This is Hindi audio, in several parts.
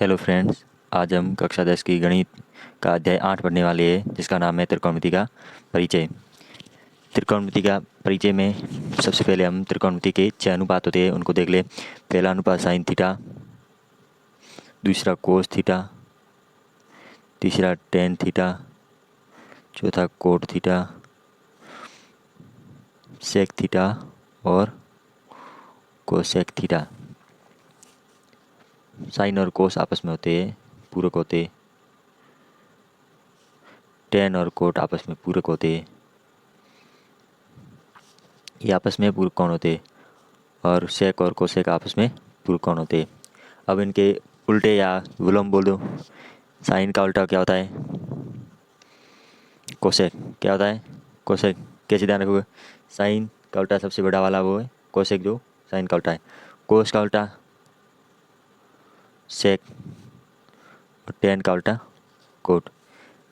हेलो फ्रेंड्स, आज हम कक्षा 10 की गणित का अध्याय 8 पढ़ने वाले हैं, जिसका नाम है त्रिकोणमिति का परिचय। त्रिकोणमिति का परिचय में सबसे पहले हम त्रिकोणमिति के 6 अनुपात होते हैं उनको देख ले। पहला अनुपात साइन थीटा, दूसरा कोस थीटा, तीसरा टेन थीटा, चौथा कोट थीटा, सेक थीटा और कोसेक थीटा। साइन और कोस आपस में होते हैं, पूरक होते हैं। टेन और कोट आपस में पूरक होते हैं, ये आपस में पूरक कोण होते हैं। और सेक और कोसेक आपस में पूरक कोण होते हैं। अब इनके उल्टे या विलोम बोल दो। साइन का उल्टा क्या होता है? कोसेक। क्या होता है? कोसेक। कैसे ध्यान रखोगे? साइन का उल्टा सबसे बड़ा वाला वो है कोसेक, जो साइन का उल्टा है। कोस का उल्टा सेक और टेन का उल्टा कोट।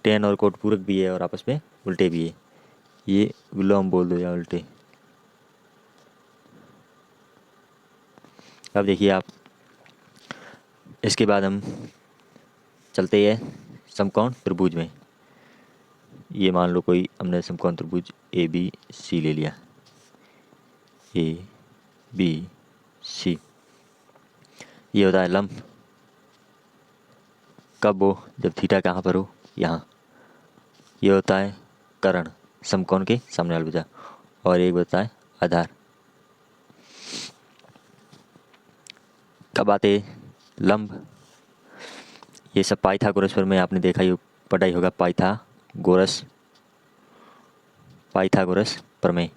टेन और कोट पूरक भी है और आपस में उल्टे भी है। ये विलोम बोल दो या उल्टे। अब देखिए आप, इसके बाद हम चलते हैं समकोण त्रिभुज में। ये मान लो कोई हमने समकोण त्रिभुज ए बी सी ले लिया। ए बी सी, ये होता है लंब। कब हो? जब थीटा कहाँ पर हो? यहाँ। ये होता है कर्ण, समकोण के सामने वाली भुजा। और एक होता है आधार। कब आते लंब? ये सब पाइथागोरस पर में आपने देखा ही, पढ़ा ही होगा। पाइथागोरस प्रमेय।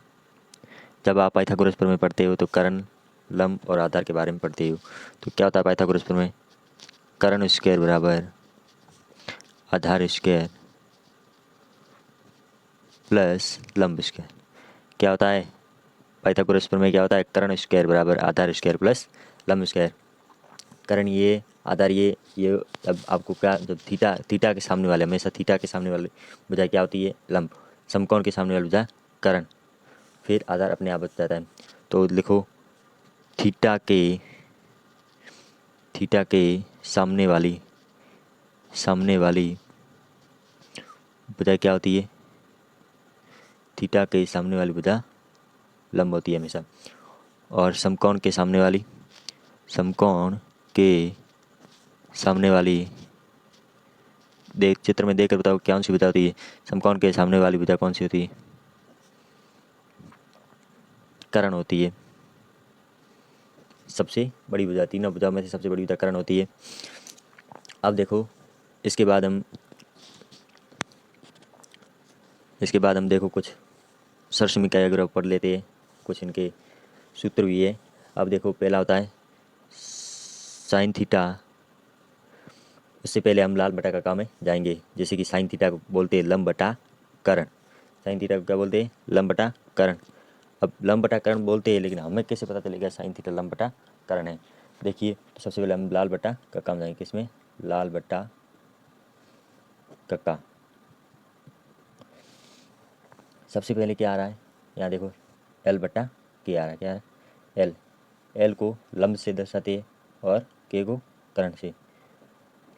जब आप पाइथागोरस प्रमेय पढ़ते हो तो कर्ण, लंब और आधार के बारे में पढ़ते हो। तो क्या होता है पाइथागोरस प्रमेय? कर्ण स्क्वायर बराबर आधार स्क्वायर प्लस लंब स्क्वायर। क्या होता है पाइथागोरस प्रमेय? क्या होता है? कर्ण स्क्वायर बराबर आधार स्क्वायर प्लस लंब स्क्वायर। कर्ण ये, आधार ये। अब आपको क्या, जब थीटा के सामने वाले, हमेशा थीटा के सामने वाले भुजा क्या होती है? लंब। समकोण के सामने वाली भुजा कर्ण, फिर आधार अपने आप बच जाता है। तो लिखो थीटा के सामने वाली भुजा क्या होती है? थीटा के सामने वाली भुजा लंब होती है हमेशा। और समकोण के सामने वाली देख, चित्र में देखकर बताओ कौन सी भुजा होती है? समकोण के सामने वाली भुजा कौन सी होती है? कर्ण होती है। सबसे बड़ी भुजा, तीनों भुजाओं में से सबसे बड़ी भुजा कर्ण होती है। अब देखो, इसके बाद हम देखो कुछ सरसमीकाय ग्रह पढ़ लेते हैं। कुछ इनके सूत्र भी है। अब देखो, पहला होता है साइन थीटा। उससे पहले हम लाल बटा काका में जाएंगे। जैसे कि साइन थीटा को बोलते हैं लंब बटा कर्ण। साइन थीटा को क्या बोलते हैं? लंब बटा कर्ण। अब लंब बटा कर्ण बोलते हैं, लेकिन हमें कैसे पता चलेगा साइन थीटा लंब बटा कर्ण है? देखिए, तो सबसे पहले हम लाल बटा काका में जाएंगे। किसमें? लाल बटा काका। सबसे पहले क्या आ रहा है? यहाँ देखो, एल बटा के आ रहा है। क्या है? एल को लंब से दर्शाते हैं और के को कर्ण से।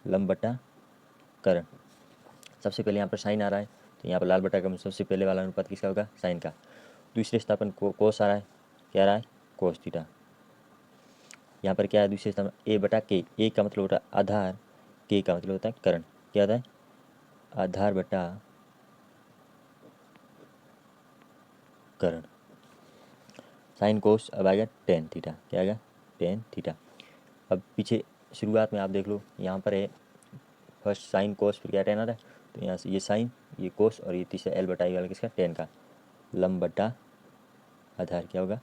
लंब बटा कर्ण। सबसे पहले यहाँ पर साइन आ रहा है, तो यहाँ पर लाल बटा का सबसे पहले वाला अनुपात किसका होगा? साइन का। दूसरे स्थान पर कोस आ रहा है। क्या आ रहा है? Cos theta. यहाँ पर क्या है दूसरे स्थान पर? ए बटा के। ए का मतलब होता है आधार, के का मतलब होता है कर्ण। क्या होता है? आधार बटा कर्ण। साइन कोस अब आएगा टेन थीटा। क्या आएगा? Tan theta. अब पीछे शुरुआत में आप देख लो, यहाँ पर है फर्स्ट साइन कोस, फिर क्या टेन आ रहा है। तो यहाँ से ये साइन, ये कोस और ये तीसरा एल बटा वाला किसका? टेन का। लंब बटा आधार क्या होगा?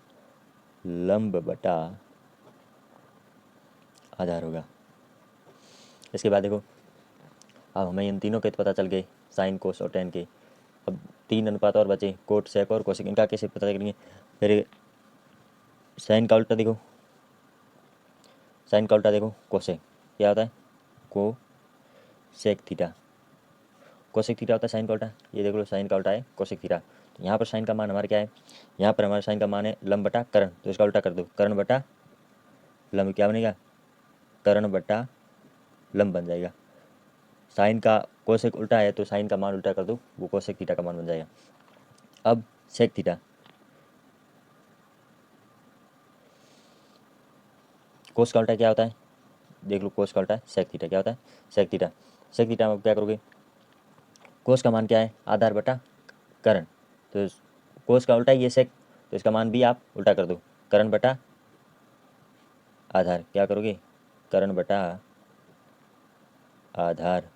लंब बटा आधार होगा। इसके बाद देखो, अब हमें इन तीनों के तो पता चल गए, साइन कोस और टेन के। अब तीन अनुपात और बचे, कोट सेक और कोसेक। इनका कैसे पता करेंगे? फिर साइन का उल्टा देखो, साइन का उल्टा देखो कोसेक। क्या होता है? को सेक थीटा। कोसेक थीटा होता है साइन का उल्टा। ये देख लो, साइन का उल्टा है कोसेक थीटा। तो यहाँ पर साइन का मान हमारा क्या है? यहाँ पर हमारा साइन का मान है लंब बटा कर्ण। तो इसका उल्टा कर दो, कर्ण बटा लंब। क्या बनेगा? कर्ण बटा लंब बन जाएगा। साइन का कोसेक उल्टा है तो साइन का मान उल्टा कर दो, वो कोसेक थीटा का मान बन जाएगा। अब सेक थीटा, कोस का उल्टा क्या होता है, देख लो, कोस का उल्टा सेक थीटा क्या होता है, सेक थीटा। सेक थीटा में क्या करोगे, कोस का मान क्या है, आधार बटा करण, तो कोस का उल्टा ही है सेक, तो इसका मान भी आप उल्टा कर दो, करण बटा आधार, क्या करोगे, करण बटा आधार।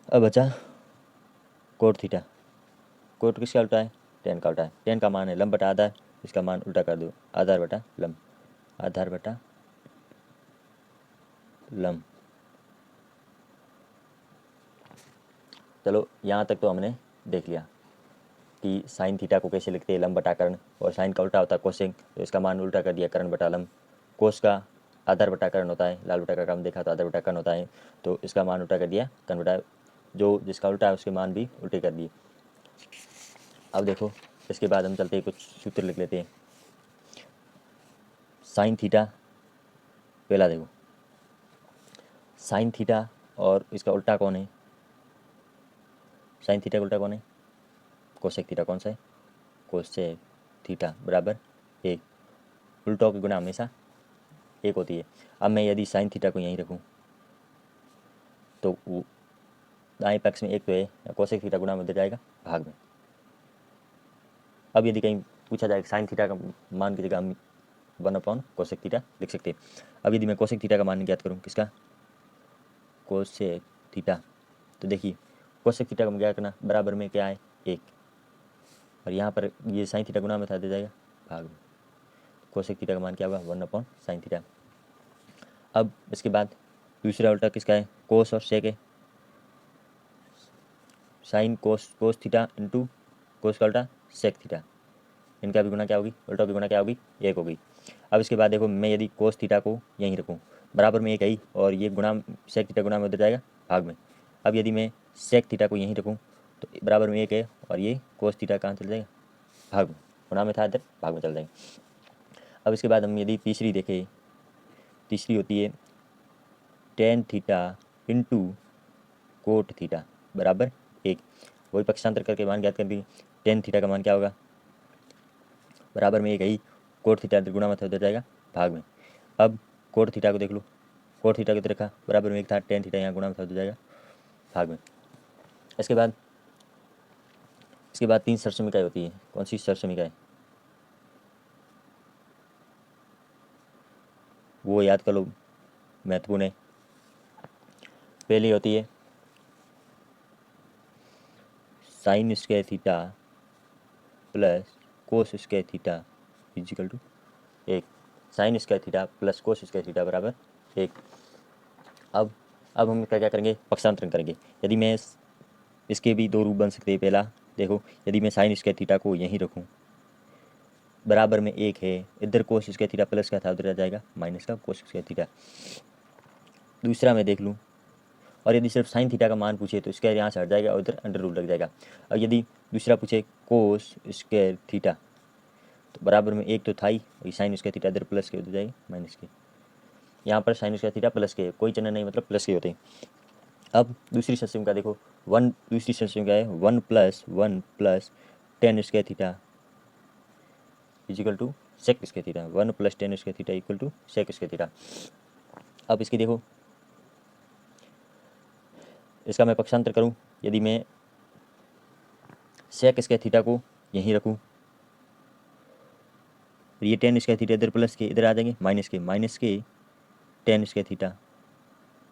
अब बचा कोट थीटा, कोट किसका उल्टा है, टेन का उल्टा है, टेन का मान है लंब बटा आधार, इसका मान उल्टा कर दो, आधार बटा लंब, आधार बटा लंब। चलो यहाँ तक तो हमने देख लिया कि साइन थीटा को कैसे लिखते हैं, लंब बटा कर्ण, और साइन का उल्टा होता है कोसेक, तो इसका मान उल्टा कर दिया, कर्ण बटा लंब। कोस का आधार बटा कर्ण होता है, लाल बटा का काम देखा तो आधार बटा कर्ण होता है, तो इसका मान उल्टा कर दिया, कर्ण बटा, जो जिसका उल्टा है उसके मान भी उल्टे कर दिए। अब देखो इसके बाद हम चलते हैं, कुछ सूत्र लिख लेते हैं। साइन थीटा, पहला देखो साइन थीटा और इसका उल्टा कौन है, साइन थीटा का उल्टा कौन है, कोसेक थीटा, कौन सा है, कोसेक थीटा बराबर एक, उल्टों की गुणा हमेशा एक होती है। अब मैं यदि साइन थीटा को यहीं रखूँ तो दाएं पक्ष में एक तो है, कोसेक थीटा गुणा में दे जाएगा भाग में। अब यदि कहीं पूछा जाए साइन थीटा का मान की जगह हम 1/, कोसेक थीटा लिख सकते हैं। अब यदि मैं कोसेक थीटा का मान ज्ञात करूँ, किसका, कोसेक थीटा, तो देखिए कोसेक थीटा का क्या करना, बराबर में क्या है, एक, और यहाँ पर ये साइन थीटा गुणा में था, दे जाएगा भाग में, कोसेक थीटा का मान क्या होगा, 1/, साइन थीटा। अब इसके बाद दूसरा उल्टा किसका है, कोस और सेक है, sine cos theta into cos का उल्टा सेक थीटा, इनका भी गुणा क्या होगी, उल्टा की गुणा क्या होगी, एक होगी। अब इसके बाद देखो मैं यदि कोस थीटा को यहीं रखूँ, बराबर में एक है ही, और ये गुणा सेक थीटा गुणा में उधर जाएगा भाग में। अब यदि मैं सेक थीटा को यहीं रखूँ तो बराबर में एक है, और ये कोस थीटा कहाँ चल जाएगा, भाग में, गुणा में था इधर, भाग में चल जाएगा। अब इसके बाद हम यदि तीसरी देखें, तीसरी होती है tan theta into cot theta बराबर एक, वही पक्षांतर करके मान ज्ञात कर दी। टेन थीटा का मान क्या होगा, बराबर में एक ही, कोट थीटा गुणा में था उधर जाएगा भाग में। अब कोट थीटा को देख लो, कोट थीटा की रखा, बराबर में एक था, टेन थीटा यहाँ गुणा में था उधर जाएगा भाग में। इसके बाद तीन सरसमिकाएँ होती है, कौन सी सरसमिकाएँ, वो याद कर लो, महत्वपूर्ण है। पहली होती है sine square theta plus cos square theta is equal to एक, sine square theta plus cos square theta बराबर एक। अब हम क्या करेंगे, पक्षांतरण करेंगे। यदि मैं इसके भी दो रूप बन सकते हैं। पहला देखो, यदि मैं साइन स्क्वायर थीटा को यहीं रखूँ, बराबर में एक है, इधर कोस स्क्वायर थीटा प्लस का था, उधर आ जाएगा माइनस का कोस स्क्वायर थीटा। दूसरा मैं देख लूँ, और यदि सिर्फ साइन थीटा का मान पूछे तो स्क्वायर यहाँ से हट जाएगा और इधर अंडर रूट लग जाएगा। और यदि दूसरा पूछे कोस स्क्वायर थीटा, तो बराबर में एक तो था ही, और साइन स्क्वायर थीटा इधर प्लस के उधर जाएगा माइनस के, यहाँ पर साइन स्क्वायर थीटा प्लस के, कोई चिन्ह नहीं, मतलब प्लस के होते हैं। अब दूसरी सरसमिका देखो, दूसरी सरसमिका है 1 + 10 square theta is equal to sec square theta, 1 + 10 square theta equal to sec square theta. अब इसकी देखो, इसका मैं पक्षांतर करूं, यदि मैं सेक स्क्वायर थीटा को यहीं रखूं, ये 10 स्क्वायर थीटा इधर प्लस के, इधर आ जाएंगे माइनस के 10 स्क्वायर थीटा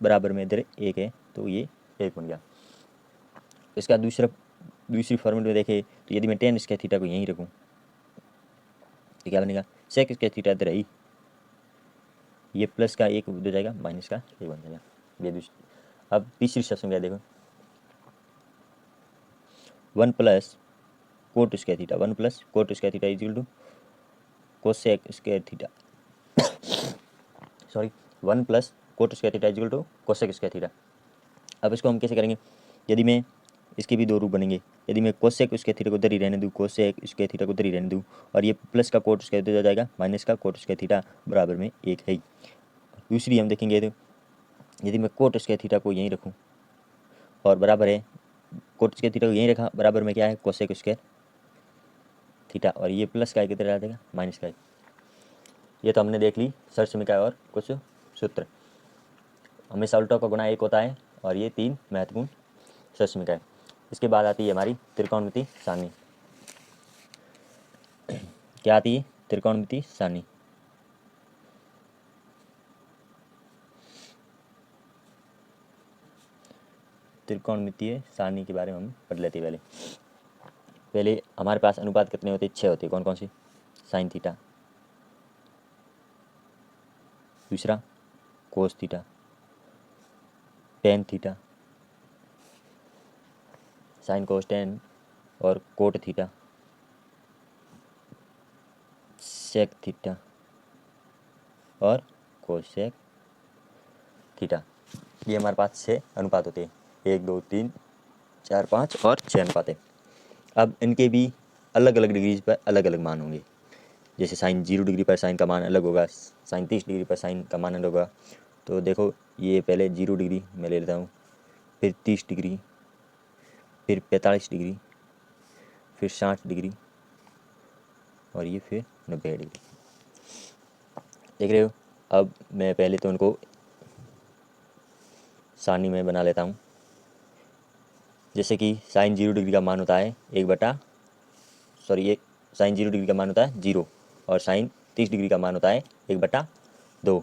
बराबर में इधर एक है, तो ये एक बन गया। इसका दूसरी फॉर्मूले में देखें तो यदि मैं 10 स्क्वायर थीटा को यहीं रखूँ तो क्या बनेगा, सेक स्क्वायर थीटा इधर है, ये प्लस का एक उधर जाएगा, माइनस का एक बन जाएगा, ये दूसरी। अब तीसरी सरसमिका देखो, 1 + cot square theta, 1 + cot square theta equal to cosec square theta, sorry 1 + cot square theta equal to cosec square theta. अब इसको हम कैसे करेंगे, यदि मैं इसके भी दो रूप बनेंगे, यदि मैं कोसेक स्क्वायर थीटा को उधर ही रहने दूँ, कोसेक स्क्वायर थीटा को उधर ही रहने दूँ, और ये प्लस का कोट स्क्वायर उधर जाएगा, माइनस का कोट स्क्वायर थीटा बराबर में एक है। दूसरी हम देखेंगे तो यदि मैं कोट स्क्वायर थीटा को यहीं रखूँ और बराबर है कोट स्क्वायर थीटा को यहीं रखा, बराबर में क्या है कोसेक स्क्वायर थीटा, और ये प्लस का किधर आ जाएगा माइनस का। ये तो हमने देख ली सर्च समीकरण और कुछ सूत्र। हमेशा उल्टों का गुणा 1 होता है और ये 3 महत्वपूर्ण सर्च समीकरण। इसके बाद आती है हमारी त्रिकोणमिति सारणी। क्या आती है त्रिकोणमिति सारणी। त्रिकोणमितीय सारणी के बारे में हम पढ़ लेते हैं। पहले हमारे पास अनुपात कितने होते हैं 6 होते हैं। कौन कौन सी? साइन थीटा, दूसरा cos theta, tan theta, sine cos ten और कोट थीटा, सेक थीटा और कोसेक थीटा। ये हमारे पास 6 अनुपात होते हैं, 1 2 3 4 5 और 6 अनुपात है। अब इनके भी अलग अलग डिग्रीज पर अलग अलग मान होंगे। जैसे साइन 0 डिग्री पर साइन का मान अलग होगा, साइन 30 डिग्री पर साइन का मान अलग होगा। तो देखो ये पहले 0 डिग्री मैं ले लेता हूँ, फिर 30 डिग्री, फिर 45 डिग्री, फिर 60 डिग्री और ये फिर 90 डिग्री। देख रहे हो। अब मैं पहले तो उनको सारणी में बना लेता हूँ। जैसे कि साइन 0 डिग्री का मान होता है साइन 0 डिग्री का मान होता है 0 और साइन 30 डिग्री का मान होता है 1/2।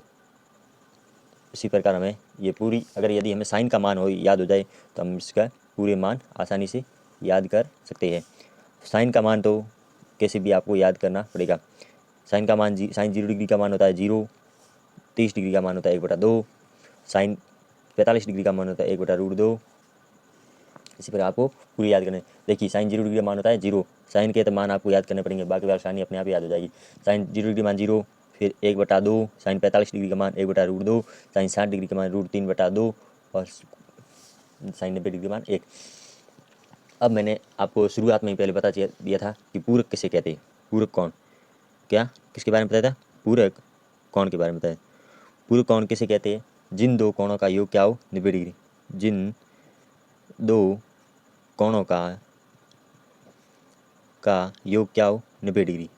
इसी प्रकार हमें ये पूरी यदि हमें साइन का मान याद हो जाए तो हम इसका पूरे मान आसानी से याद कर सकते हैं। साइन का मान तो कैसे भी आपको याद करना पड़ेगा। साइन 0 डिग्री का मान होता है 0, 30 डिग्री का मान होता है 1/2, साइन 45 डिग्री का मान होता है 1/√2। इसी प्रकार आपको पूरी याद करने। देखिए साइन 0 डिग्री का मान होता है 0, साइन के तो मान आपको याद करने पड़ेंगे, बाकी सारणी अपने आप याद हो जाएगी। साइन 0 डिग्री मान 0, फिर 1/2, साइन 45 डिग्री का मान 1/√2, साइन 60 डिग्री का मान √3/2 और साइन 90 डिग्री का मान 1। अब मैंने आपको शुरुआत में ही पहले बता दिया था कि पूरक किसे कहते हैं। पूरक कोण क्या किसके बारे में बताया था? पूरक कोण के बारे में बताया। पूरक कोण किसे कहते हैं? जिन दो कोणों का योग क्या हो 90 डिग्री। जिन दो कोणों का योग क्या हो 90 डिग्री।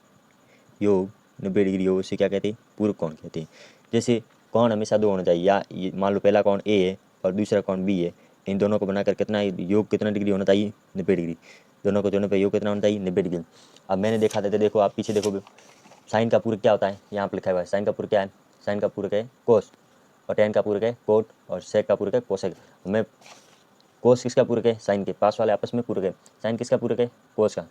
योग 90 डिग्री योग से क्या कहते हैं? पूरक कोण कहते हैं। जैसे कोण हमेशा 2 होना चाहिए, या मान लो पहला कोण ए है और दूसरा कोण बी है, इन दोनों को बनाकर कितना डिग्री होना चाहिए? 90 डिग्री। दोनों को जोड़ने पर योग कितना होना चाहिए? 90 डिग्री। अब मैंने देखा था, देखो आप पीछे देखोगे साइन का पूरक क्या होता है, यहाँ पर लिखा हुआ है। साइन का पूरक क्या है? साइन का पूरक है कोस, और टेन का पूरक है कोट, और सेक का पूरक है कोसेक। हमें कोस किसका पूरक है? साइन के। पास वाले आपस में पूरक है। साइन किसका पूरक है? कोस का।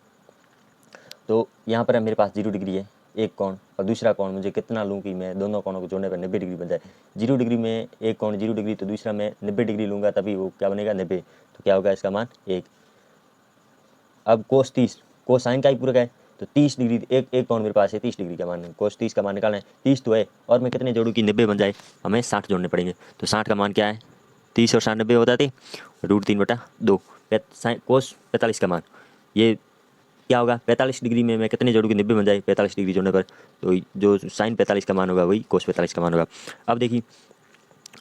तो यहाँ पर मेरे पास 0 डिग्री है एक कोण, और दूसरा कोण मुझे कितना लूँ कि मैं दोनों कोणों को जोड़ने पर 90 डिग्री बन जाए। 0 डिग्री में एक कोण 0 डिग्री, तो दूसरा मैं 90 डिग्री लूँगा तभी वो क्या बनेगा 90। तो क्या होगा इसका मान 1। अब कोस 30, कोस साइन का ही पूरक है, तो 30 डिग्री एक कोण मेरे पास है 30 डिग्री का मान, कोस 30 का मान निकालना है। 30 तो है, और मैं कितने जोड़ूँ कि 90 बन जाए? हमें 60 जोड़ने पड़ेंगे। तो 60 का मान क्या है? 30 और 60 90 होता है √3/2। कोस 45 का मान ये क्या होगा? 45 डिग्री में मैं कितने जोड़ूँ कि 90 बन जाए? 45 डिग्री जोड़ने पर तो जो साइन 45 का मान होगा वही कोस 45 का मान होगा। अब देखिए,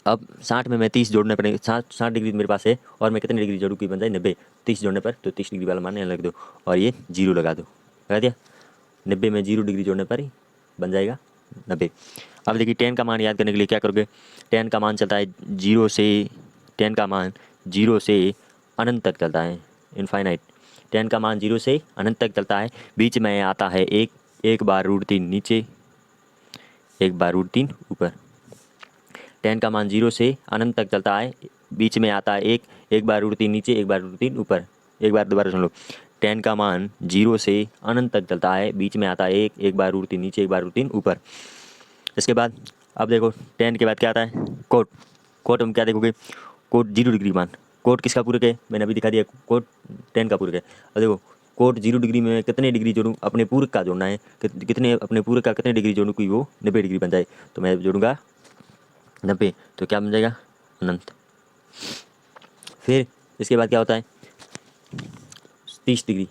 अब 60 में मैं 30 जोड़ने पड़ेंगे। 60 डिग्री मेरे पास है, और मैं कितने डिग्री जोड़ूँ कि बन जाए 90? 30 जोड़ने पर तो 30 डिग्री वाला मान यहाँ लग दो, और ये 0 लगा दो। लगा दिया? 90 में 0 डिग्री जोड़ने पर ही बन जाएगा 90। अब देखिए टेन का मान याद करने के लिए क्या करोगे? टेन का मान चलता है 0 से, टेन का मान 0 से अनंत तक चलता है, इनफाइनाइट। टेन का मान 0 से अनंत तक चलता है। बीच में आता है एक बार √3 नीचे, एक बार √3 ऊपर। टेन का मान 0 से अनंत तक चलता है, बीच में आता है एक बार √3 नीचे, एक बार √3 ऊपर। एक बार दोबारा सुन लो। टेन का मान 0 से अनंत तक चलता है, बीच में आता है एक बार √3 नीचे, एक बार √3 ऊपर। इसके बाद अब देखो टेन के बाद क्या आता है? कोट। कोट हम क्या देखोगे? कोट 0 डिग्री मान। कोट किसका पूरक है? मैंने अभी दिखा दिया, कोट टेन का पूरक है। अब देखो कोट 0 डिग्री में कितने डिग्री जोड़ूँ? अपने पूरक का जोड़ना है, कितने अपने पूरक का कितने डिग्री जोड़ूँ कि वो 90 डिग्री बन जाए? तो मैं जोड़ूंगा 90, तो क्या बन जाएगा? अनंत। फिर इसके बाद क्या होता है? 30 डिग्री।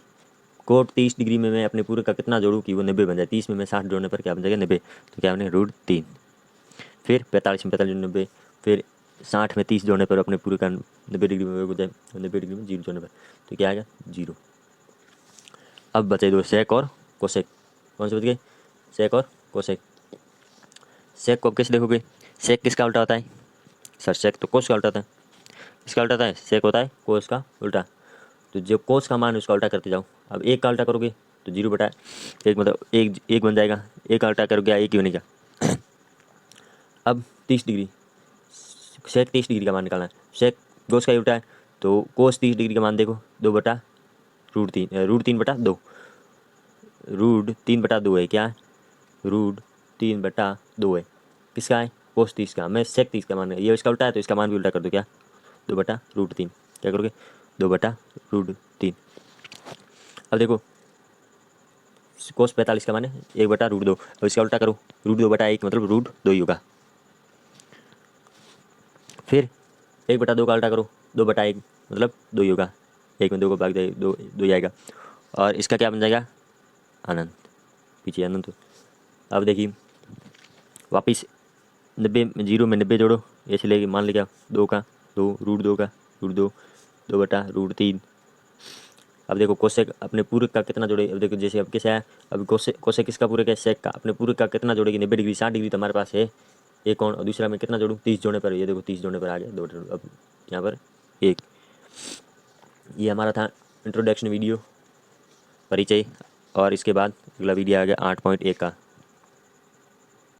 कोट 30 डिग्री में मैं अपने पूरक का कितना जोड़ूँ कि वो 90 बन जाए? 30 में मैं 60 जोड़ने पर क्या बन जाएगा? 90। तो क्या बनेगा? √3। फिर 45 में 45 90, फिर 60 में 30 जोड़ने पर अपने पूरे का 90 डिग्री में हो जाए, 90 डिग्री में 0 जोड़ने पर तो क्या आएगा 0। अब बचे दो सेक और कोसेक। कौन से बच गए? सेक और कोसेक। सेक को कैसे देखोगे? सेक किसका उल्टा होता है? सर सेक तो कोस का उल्टा होता है। किसका उल्टा होता है? सेक होता है कोस का उल्टा। तो जो कोस का मान उसका उल्टा करते जाओ। अब एक का उल्टा करोगे तो 0/1 मतलब एक बन जाएगा। एक का उल्टा करोगे एक ही बनेगा। अब 30 डिग्री, सेक 30 डिग्री का मान निकालना है। सेक कोस का ही उल्टा है तो कोस 30 डिग्री का मान देखो 2/√3 √3/2 √3/2 है। क्या है? √3/2 है। किसका है? कोस 30 का। मैं सेक 30 का मान है, ये इसका उल्टा है तो इसका मान भी उल्टा कर दो। क्या? 2/√3। क्या करोगे? 2/√3। अब देखो कोस 45 का मान है 1/√2। अब इसका उल्टा करो, √2/1 मतलब √2 ही होगा। फिर 1/2 का उल्टा करो, 2/1 मतलब 2 ही होगा। 1 में 2 को भाग दे 2 ही आएगा। और इसका क्या बन जाएगा? अनंत। पीछे अनंत। अब देखिए वापिस 90 0 में 90 जोड़ो, ऐसे लेके मान लिया 2 का 2 √2 का √2 2/√3। अब देखो कोसेक अपने पूरक का कितना जोड़े। अब देखो जैसे अब कैसे आया, अब कोसेक किसका पूरक है? सेक का। अपने पूरक का कितना जोड़ेगी? 90 डिग्री 60 डिग्री तो हमारे पास है एक कौन, और दूसरा में कितना जोड़ूँ? 30 जोड़ने पर। ये देखो 30 जोड़ने पर आ गया 2। अब यहाँ पर 1। ये हमारा था इंट्रोडक्शन वीडियो, परिचय। और इसके बाद अगला वीडियो आ गया 8.1 का।